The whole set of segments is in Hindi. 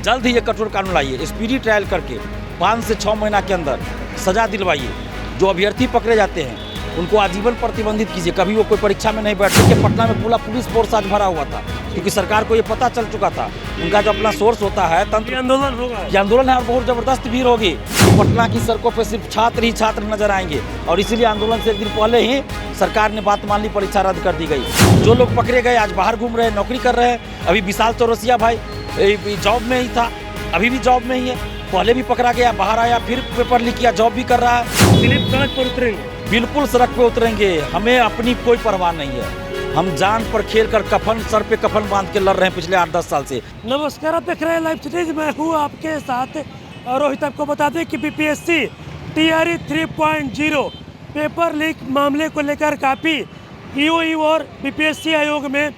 जल्द ही ये कठोर कानून लाइए, स्पीडी ट्रायल करके 5 से 6 महीना के अंदर सजा दिलवाइए। जो अभ्यर्थी पकड़े जाते हैं उनको आजीवन प्रतिबंधित कीजिए, कभी वो कोई परीक्षा में नहीं बैठते। कि पटना में पूरा पुलिस फोर्स आज भरा हुआ था, क्योंकि सरकार को ये पता चल चुका था, उनका जो अपना सोर्स होता है तंत्र आंदोलन होगा, ये आंदोलन है और बहुत जबरदस्त भीड़ होगी। पटना की सड़कों पर सिर्फ छात्र ही छात्र नजर आएंगे और इसीलिए आंदोलन से एक दिन पहले ही सरकार ने बात मान ली, परीक्षा रद्द कर दी गई। जो लोग पकड़े गए आज बाहर घूम रहे हैं, नौकरी कर रहे हैं। अभी विशाल चौरसिया भाई जॉब में ही था, अभी भी जॉब में ही है, पहले भी पकड़ा गया, बाहर आया, फिर पेपर लीक किया, जॉब भी कर रहा है। दिलीप सड़क पर उतरेंगे, बिल्कुल सड़क पे उतरेंगे, हमें अपनी कोई परवाह नहीं है। हम जान पर खेल कर कफन सर पे कफन बांध के लड़ रहे हैं पिछले 8-10 साल से। नमस्कार, आप देख रहे हैं लाइव सिटीज, मैं हूँ आपके साथ रोहित। आपको बता दें कि बीपीएससी टीआरई 3.0 पेपर लीक मामले को लेकर काफ़ी ईओई और बीपीएससी आयोग में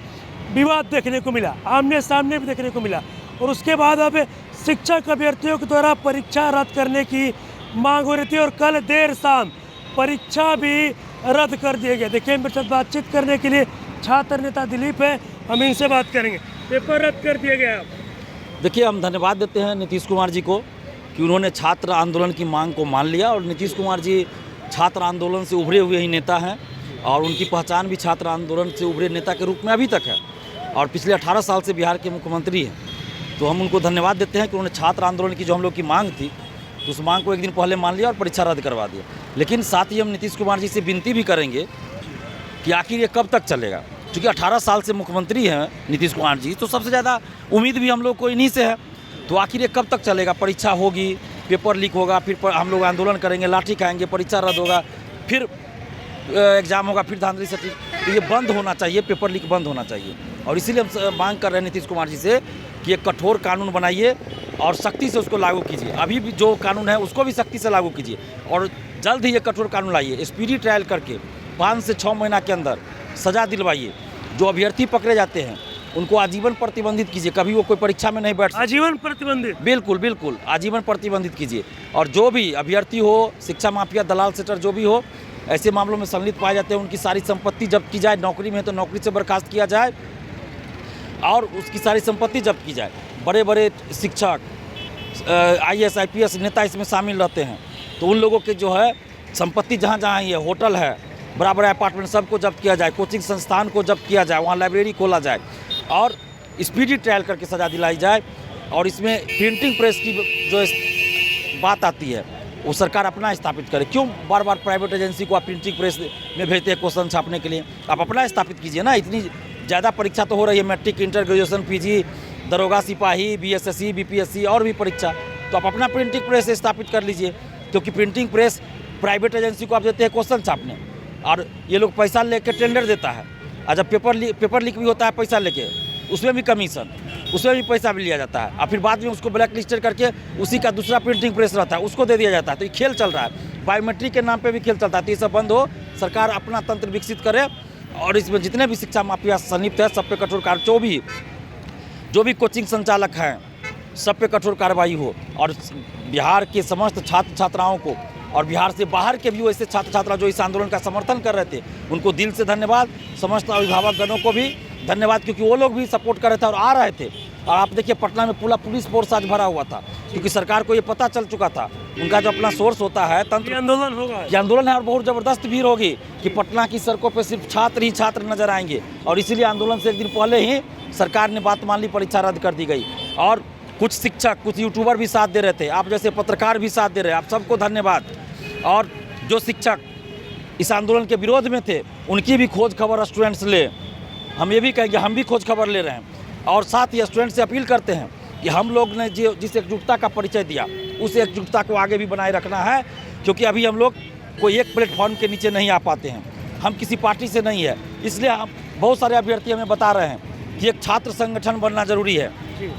विवाद देखने को मिला, आमने सामने भी देखने को मिला। और उसके बाद अब शिक्षक अभ्यर्थियों के द्वारा परीक्षा रद्द करने की मांग हो रही थी और कल देर शाम परीक्षा भी रद्द कर दिया गया। देखिए, मेरे साथ बातचीत करने के लिए छात्र नेता दिलीप है, हम इनसे बात करेंगे। पेपर रद्द कर दिया गया। देखिए, हम धन्यवाद देते हैं नीतीश कुमार जी को कि उन्होंने छात्र आंदोलन की मांग को मान लिया। और नीतीश कुमार जी छात्र आंदोलन से उभरे हुए ही नेता हैं और उनकी पहचान भी छात्र आंदोलन से उभरे नेता के रूप में अभी तक है और पिछले 18 साल से बिहार के मुख्यमंत्री हैं। तो हम उनको धन्यवाद देते हैं कि उन्होंने छात्र आंदोलन की जो हम लोग की मांग थी, तो उस मांग को एक दिन पहले मान लिया और परीक्षा रद्द करवा दिया। लेकिन साथ ही हम नीतीश कुमार जी से विनती भी करेंगे कि आखिर ये कब तक चलेगा, क्योंकि 18 साल से मुख्यमंत्री हैं नीतीश कुमार जी, तो सबसे ज़्यादा उम्मीद भी हम लोग को इन्हीं से है। तो आखिर ये कब तक चलेगा? परीक्षा होगी, पेपर लीक होगा, फिर हम लोग आंदोलन करेंगे, लाठी खाएंगे, परीक्षा रद्द होगा, फिर एग्ज़ाम होगा, फिर धांधली सटी। तो ये बंद होना चाहिए, पेपर लीक बंद होना चाहिए। और इसीलिए हम मांग कर रहे हैं नीतीश कुमार जी से कि एक कठोर कानून बनाइए और सख्ती से उसको लागू कीजिए। अभी भी जो कानून है उसको भी सख्ती से लागू कीजिए और जल्द ही ये कठोर कानून लाइए, स्पीडी ट्रायल करके 5 से 6 महीना के अंदर सजा दिलवाइए। जो अभ्यर्थी पकड़े जाते हैं उनको आजीवन प्रतिबंधित कीजिए, कभी वो कोई परीक्षा में नहीं बैठ। आजीवन प्रतिबंधित? बिल्कुल बिल्कुल, आजीवन प्रतिबंधित कीजिए। और जो भी अभ्यर्थी हो, शिक्षा माफिया, दलाल सेटर जो भी हो, ऐसे मामलों में संलिप्त पाए जाते हैं, उनकी सारी संपत्ति जब्त की जाए। नौकरी में है तो नौकरी से बर्खास्त किया जाए और उसकी सारी संपत्ति जब्त की जाए। बड़े बड़े शिक्षक, IAS IPS नेता इसमें शामिल रहते हैं, तो उन लोगों के जो है संपत्ति जहाँ जहाँ ये होटल है, बड़ा बड़ा अपार्टमेंट, सबको जब्त किया जाए। कोचिंग संस्थान को जब्त किया जाए, वहाँ लाइब्रेरी खोला जाए और स्पीडी ट्रायल करके सज़ा दिलाई जाए। और इसमें प्रिंटिंग प्रेस की जो बात आती है वो सरकार अपना स्थापित करे। क्यों बार बार प्राइवेट एजेंसी को आप प्रिंटिंग प्रेस में भेजते हैं क्वेश्चन छापने के लिए? आप अपना स्थापित कीजिए ना। इतनी ज़्यादा परीक्षा तो हो रही है, मैट्रिक, इंटर, ग्रेजुएशन, PG, दरोगा, सिपाही, BSSC, BPSC और भी परीक्षा, तो आप अपना प्रिंटिंग प्रेस स्थापित कर लीजिए। क्योंकि प्रिंटिंग प्रेस प्राइवेट एजेंसी को आप देते हैं क्वेश्चन छापने और ये लोग पैसा लेके टेंडर देता है। और जब पेपर लीक भी होता है पैसा लेके, उसमें भी कमीशन, उसमें भी पैसा भी लिया जाता है और फिर बाद में उसको ब्लैक लिस्टेड करके उसी का दूसरा प्रिंटिंग प्रेस रहता है, उसको दे दिया जाता है। तो ये खेल चल रहा है, बायोमेट्रिक के नाम पे भी खेल चलता है। तो ये सब बंद हो, सरकार अपना तंत्र विकसित करे और इसमें जितने भी शिक्षा माफिया संलिप्त है सब पे कठोर कार्रवाई, जो भी कोचिंग संचालक हैं सब पे कठोर कार्रवाई हो। और बिहार के समस्त छात्र छात्राओं को और बिहार से बाहर के भी ऐसे छात्र छात्रा जो इस आंदोलन का समर्थन कर रहे थे, उनको दिल से धन्यवाद। समस्त अभिभावक गणों को भी धन्यवाद, क्योंकि वो लोग भी सपोर्ट कर रहे थे और आ रहे थे। और आप देखिए, पटना में पूरा पुलिस फोर्स आज भरा हुआ था, क्योंकि सरकार को ये पता चल चुका था, उनका जो अपना सोर्स होता है तंत्र। आंदोलन होगा, ये आंदोलन है और बहुत जबरदस्त भीड़ होगी कि पटना की सड़कों पर सिर्फ छात्र ही छात्र नजर आएंगे। और इसीलिए आंदोलन से एक दिन पहले ही सरकार ने बात मान ली, परीक्षा रद्द कर दी गई। और कुछ शिक्षक, कुछ यूट्यूबर भी साथ दे रहे थे, आप जैसे पत्रकार भी साथ दे रहे हैं, आप सबको धन्यवाद। और जो शिक्षक इस आंदोलन के विरोध में थे, उनकी भी खोज खबर स्टूडेंट्स ले। हम ये भी कहेंगे, हम भी खोज खबर ले रहे हैं। और साथ ही स्टूडेंट से अपील करते हैं कि हम लोग ने जिस एकजुटता का परिचय दिया, उस एकजुटता को आगे भी बनाए रखना है। क्योंकि अभी हम लोग कोई एक प्लेटफॉर्म के नीचे नहीं आ पाते हैं, हम किसी पार्टी से नहीं है। इसलिए हम बहुत सारे अभ्यर्थी हमें बता रहे हैं कि एक छात्र संगठन बनना जरूरी है।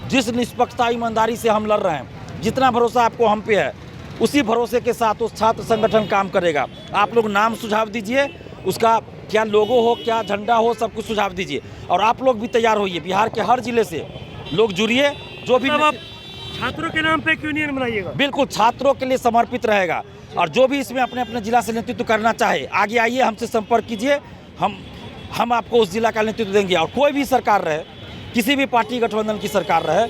जिस निष्पक्षता, ईमानदारी से हम लड़ रहे हैं, जितना भरोसा आपको हम पे है, उसी भरोसे के साथ उस छात्र संगठन काम करेगा। आप लोग नाम सुझाव दीजिए, उसका क्या लोगो हो, क्या झंडा हो, सब कुछ सुझाव दीजिए। और आप लोग भी तैयार होइए, बिहार के हर जिले से लोग जुड़िए। जो भी छात्रों के नाम पे एक यूनियन बनाइएगा, बिल्कुल छात्रों के लिए समर्पित रहेगा। और जो भी इसमें अपने अपने जिला से नेतृत्व करना चाहे, आगे आइए, हमसे संपर्क कीजिए, हम आपको उस जिला का नेतृत्व देंगे। और कोई भी सरकार रहे, किसी भी पार्टी गठबंधन की सरकार रहे,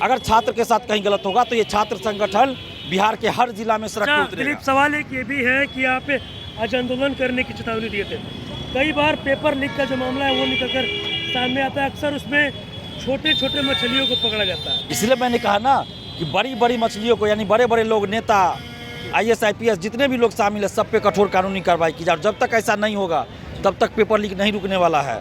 अगर छात्र के साथ कहीं गलत होगा तो ये छात्र संगठन बिहार के हर जिला में सड़क पर उतरेगा। दिलीप, सवाल एक ये भी है कि आप आज आंदोलन करने की चेतावनी दिए थे। कई बार पेपर लीक का जो मामला है वो निकलकर सामने आता है, अक्सर उसमें छोटे छोटे मछलियों को पकड़ा जाता है। इसलिए मैंने कहा ना कि बड़ी बड़ी मछलियों को, यानी बड़े बड़े लोग, नेता, IAS IPS जितने भी लोग शामिल है, सब पे कठोर कानूनी कार्रवाई की जाए। जब तक ऐसा नहीं होगा तब तक पेपर लीक नहीं रुकने वाला है,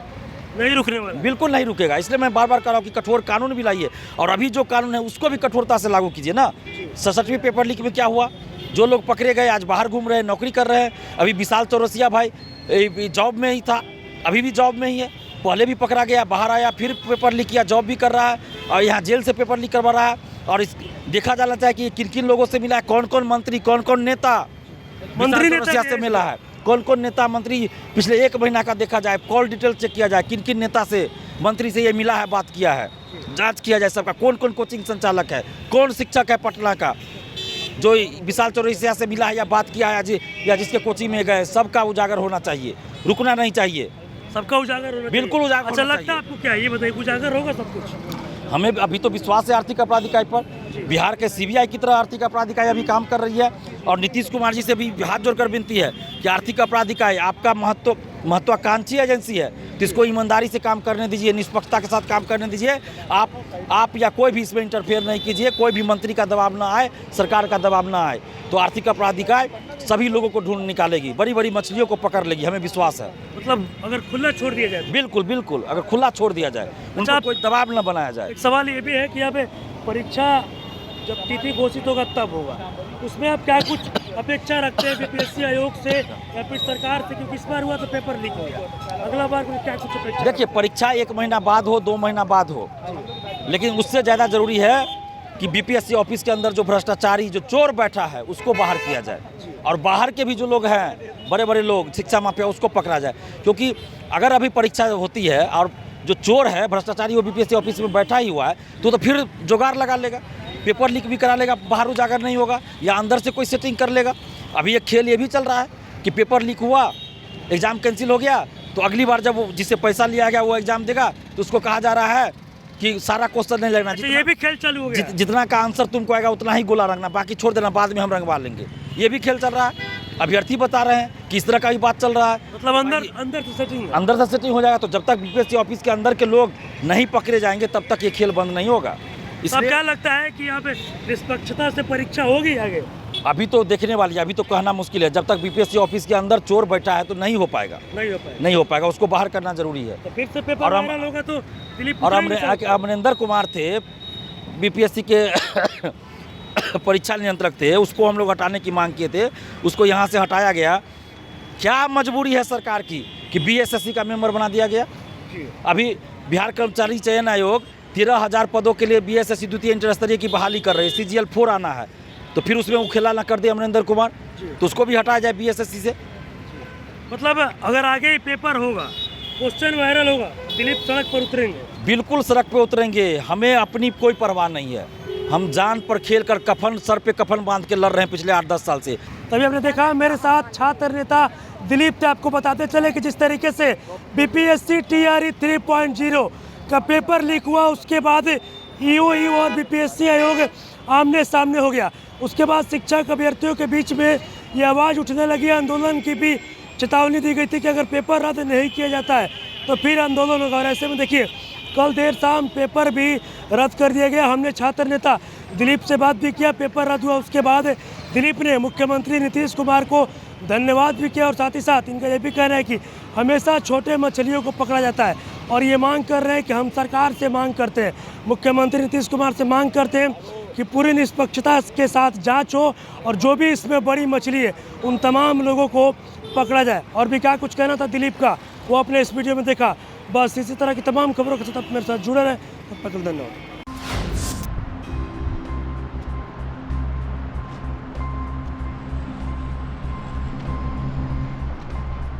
नहीं रुकने वाला, बिल्कुल नहीं रुकेगा। इसलिए मैं बार बार कह रहा हूँ कि कठोर कानून भी लाइए, और अभी जो कानून है उसको भी कठोरता से लागू कीजिए ना। 67वीं पेपर लीक में क्या हुआ, जो लोग पकड़े गए आज बाहर घूम रहे हैं, नौकरी कर रहे हैं। अभी विशाल चौरसिया भाई जॉब में ही था, अभी भी जॉब में ही है, पहले भी पकड़ा गया, बाहर आया, फिर पेपर लीक किया, जॉब भी कर रहा है और यहाँ जेल से पेपर लीक करवा रहा है। और इस देखा जाना चाहिए कि किन किन लोगों से मिला है, कौन कौन मंत्री, कौन कौन नेता मंत्री नेता से मिला है, कौन कौन नेता मंत्री पिछले 1 महीना का देखा जाए, कॉल डिटेल चेक किया जाए, किन किन नेता से, मंत्री से ये मिला है, बात किया है, जांच किया जाए सबका, कौन कौन कोचिंग संचालक है, कौन शिक्षक है पटना का जो विशाल चौरसिया से मिला है या बात किया है या जिसके कोचिंग में गए, सबका उजागर होना चाहिए, रुकना नहीं चाहिए, सबका उजागर होना, बिल्कुल उजागर। अच्छा, लगता है आपको क्या, ये बताइए, उजागर होगा सब कुछ? हमें अभी तो विश्वास है आर्थिक अपराध इकाई पर, बिहार के CBI की तरह आर्थिक अपराध इकाई अभी काम कर रही है। और नीतीश कुमार जी से भी हाथ जोड़कर विनती है कि आर्थिक अपराध इकाई आपका महत्वाकांक्षी एजेंसी है, तो इसको ईमानदारी से काम करने दीजिए, निष्पक्षता के साथ काम करने दीजिए। आप या कोई भी इसमें इंटरफेयर नहीं कीजिए, कोई भी मंत्री का दबाव ना आए, सरकार का दबाव ना आए, तो आर्थिक अपराध इकाई सभी लोगों को ढूंढ निकालेगी, बड़ी बड़ी मछलियों को पकड़ लेगी, हमें विश्वास है। मतलब अगर खुला छोड़ दिया जाए? बिल्कुल बिल्कुल, अगर खुला छोड़ दिया जाए, उनको कोई दबाव न बनाया जाए। एक सवाल ये भी है कि यहाँ पे परीक्षा जब तिथि घोषित होगा तब होगा, उसमें आप क्या कुछ अपेक्षा रखते हैं BPSC आयोग से या फिर सरकार से? क्योंकि इस बार हुआ तो पेपर लीक हो गया, अगला बार क्या कुछ अपेक्षा? देखिए, परीक्षा 1 महीना बाद हो, 2 महीना बाद हो, लेकिन उससे ज़्यादा ज़रूरी है कि BPSC ऑफिस के अंदर जो भ्रष्टाचारी, जो चोर बैठा है, उसको बाहर किया जाए, और बाहर के भी जो लोग हैं, बड़े बड़े लोग, शिक्षा माफिया, उसको पकड़ा जाए। क्योंकि अगर अभी परीक्षा होती है और जो चोर है, भ्रष्टाचारी, वो BPSC ऑफिस में बैठा ही हुआ है, तो फिर जुगाड़ लगा लेगा, पेपर लीक भी करा लेगा, बाहर उजागर नहीं होगा, या अंदर से कोई सेटिंग कर लेगा। अभी एक खेल ये भी चल रहा है कि पेपर लीक हुआ, एग्ज़ाम कैंसिल हो गया, तो अगली बार जब वो जिससे पैसा लिया गया वो एग्ज़ाम देगा, तो उसको कहा जा रहा है कि सारा क्वेश्चन नहीं लगना, ये भी खेल चालू हो गया, जितना का आंसर तुमको आएगा उतना ही गोला रखना, बाकी छोड़ देना, बाद में हम रंगवा लेंगे। ये भी खेल चल रहा है, अभ्यर्थी बता रहे हैं कि इस तरह का भी बात चल रहा है। मतलब अंदर से सेटिंग हो जाएगा। तो जब तक BPSC ऑफिस के अंदर के लोग नहीं पकड़े जाएंगे तब तक ये खेल बंद नहीं होगा। इसलिए क्या लगता है कि यहाँ पे निष्पक्षता से परीक्षा होगी आगे? अभी तो देखने वाली है, अभी तो कहना मुश्किल है। जब तक BPSC ऑफिस के अंदर चोर बैठा है तो नहीं हो पाएगा, नहीं हो पाएगा, उसको बाहर करना जरूरी है। तो फिर से पेपर वायरल होगा तो दिलीप और अमरिंदर कुमार थे BPSC के परीक्षा नियंत्रक थे, उसको हम लोग हटाने की मांग किए थे, उसको यहाँ से हटाया गया। क्या मजबूरी है सरकार की कि BSSC का मेंबर बना दिया गया। अभी बिहार कर्मचारी चयन आयोग 13,000 पदों के लिए BSSC द्वितीय इंटर स्तरीय की बहाली कर रही है, CGL 4 आना है, तो फिर उसमें उखेला ना कर दे अमरिंदर कुमार, तो उसको भी हटाया जाए BSSC से। मतलब अगर आगे पेपर होगा, क्वेश्चन वायरल होगा, दिलीप सड़क पर उतरेंगे? बिल्कुल सड़क पर उतरेंगे, हमें अपनी कोई परवाह नहीं है। हम जान पर खेल कर कफन, सर पे कफन बांध के लड़ रहे हैं पिछले 8-10 साल से। तभी आपने देखा मेरे साथ छात्र नेता दिलीप थे। आपको बताते चले कि जिस तरीके से BPSC TRE 3.0 का पेपर लीक हुआ, उसके बाद EOU और BPSC आयोग आमने सामने हो गया। उसके बाद शिक्षक अभ्यर्थियों के बीच में ये आवाज़ उठने लगी, आंदोलन की भी चेतावनी दी गई थी कि अगर पेपर रद्द नहीं किया जाता है तो फिर आंदोलन होगा। और ऐसे में देखिए, कल देर शाम पेपर भी रद्द कर दिया गया। हमने छात्र नेता दिलीप से बात भी किया, पेपर रद्द हुआ, उसके बाद दिलीप ने मुख्यमंत्री नीतीश कुमार को धन्यवाद भी किया, और साथ ही साथ इनका ये भी कहना है कि हमेशा छोटे मछलियों को पकड़ा जाता है, और ये मांग कर रहे हैं कि हम सरकार से मांग करते हैं, मुख्यमंत्री नीतीश कुमार से मांग करते हैं कि पूरी निष्पक्षता के साथ जांच हो, और जो भी इसमें बड़ी मछली है उन तमाम लोगों को पकड़ा जाए। और भी क्या कुछ कहना था दिलीप का, वो अपने इस वीडियो में देखा। बस इसी तरह की तमाम खबरों के साथ आप मेरे साथ जुड़े रहे। तब तक धन्यवाद।